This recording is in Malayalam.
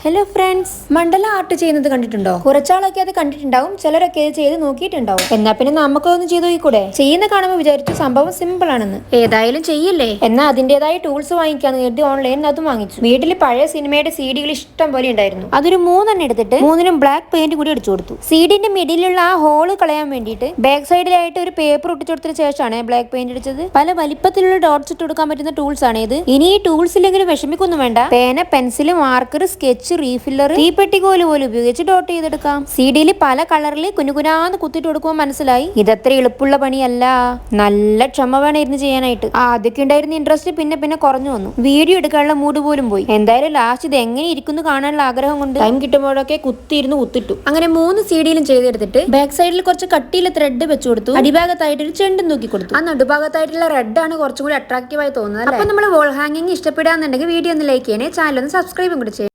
ഹലോ ഫ്രണ്ട്സ്, മണ്ഡല ആർട്ട് ചെയ്യുന്നത് കണ്ടിട്ടുണ്ടോ? കുറച്ചാളൊക്കെ അത് കണ്ടിട്ടുണ്ടാവും, ചിലരൊക്കെ ഇത് ചെയ്ത് നോക്കിയിട്ടുണ്ടാവും. എന്നാ പിന്നെ നമുക്കൊന്ന് ചെയ്ത് നോക്കിക്കൂടെ? ചെയ്യുന്ന കാണുമ്പോൾ വിചാരിച്ചു സംഭവം സിമ്പിൾ ആണെന്ന്. ഏതായാലും ചെയ്യില്ലേ, എന്നാ അതിന്റേതായ ടൂൾസ് വാങ്ങിക്കാന്ന് കരുതി ഓൺലൈനിൽ അതും വാങ്ങിച്ചു. വീട്ടിൽ പഴയ സിനിമയുടെ CD-കൾ ഇഷ്ടം പോലെ ഉണ്ടായിരുന്നു. അതൊരു 3 എടുത്തിട്ട് 3നും ബ്ലാക്ക് പെയിന്റ് കൂടി അടിച്ചു കൊടുത്തു. CD-ന്റെ മിഡിലുള്ള ആ ഹോള് കളയാൻ വേണ്ടിയിട്ട് ബാക്ക് സൈഡിലായിട്ട് ഒരു പേപ്പർ ഒട്ടിച്ചു കൊടുത്തതിന് ശേഷമാണ് ബ്ലാക്ക് പെയിന്റ് അടിച്ചത്. പല വലിപ്പത്തിലുള്ള ഡോട്ട്സ് ഇട്ട് കൊടുക്കാൻ പറ്റുന്ന ടൂൾസ് ആണ് ഇത്. ഇനി ഈ ടൂൾസ് ഇല്ലെങ്കിലും വിഷമിക്കൊന്നും വേണ്ട. പേന, പെൻസിൽ, മാർക്കർ, സ്കെച്ച്, റീഫില്ലർ, തീപ്പെട്ടിക്കോല് പോലെ ഉപയോഗിച്ച് ഡോട്ട് ചെയ്തെടുക്കാം. CD-യിൽ പല കളറിൽ കുനുകുനാന്ന് കുത്തിട്ട് കൊടുക്കുമ്പോൾ മനസ്സിലായി ഇതത്ര എളുപ്പമുള്ള പണിയല്ല. നല്ല ക്ഷമ വേണം ഇരുന്ന് ചെയ്യാനായിട്ട്. ആദ്യമൊക്കെ ഉണ്ടായിരുന്ന ഇൻട്രസ്റ്റ് പിന്നെ കുറഞ്ഞു വന്നു. വീഡിയോ എടുക്കാനുള്ള മൂഡ് പോലും പോയി. എന്തായാലും ലാസ്റ്റ് ഇത് എങ്ങനെ ഇരിക്കുന്നു കാണാനുള്ള ആഗ്രഹം കൊണ്ട് ടൈം കിട്ടുമ്പോഴൊക്കെ കുത്തിട്ടു. അങ്ങനെ 3 CD-യിലും ചെയ്തെടുത്തിട്ട് ബാക്ക് സൈഡിൽ കുറച്ച് കട്ടിയിലെ ത്രെഡ് വെച്ചു കൊടുത്തു. അടിഭാഗത്തായിട്ട് ഒരു ചെണ്ടും തൂക്കി കൊടുത്തു. ആ നടുഭാഗത്തായിട്ടുള്ള റെഡ് ആണ് കുറച്ചും കൂടി അട്രാക്റ്റീവ് ആയി തോന്നുന്നത്. അപ്പൊ നമ്മൾ വോൾ ഹാങ്ങിങ് ഇഷ്ടപ്പെടാന്നുണ്ടെങ്കിൽ വീഡിയോ ഒന്ന് ലൈക്ക് ചെയ്യണേ, ചാനൽ ഒന്ന് സബ്സ്ക്രൈബും കൂടി ചെയ്യണം.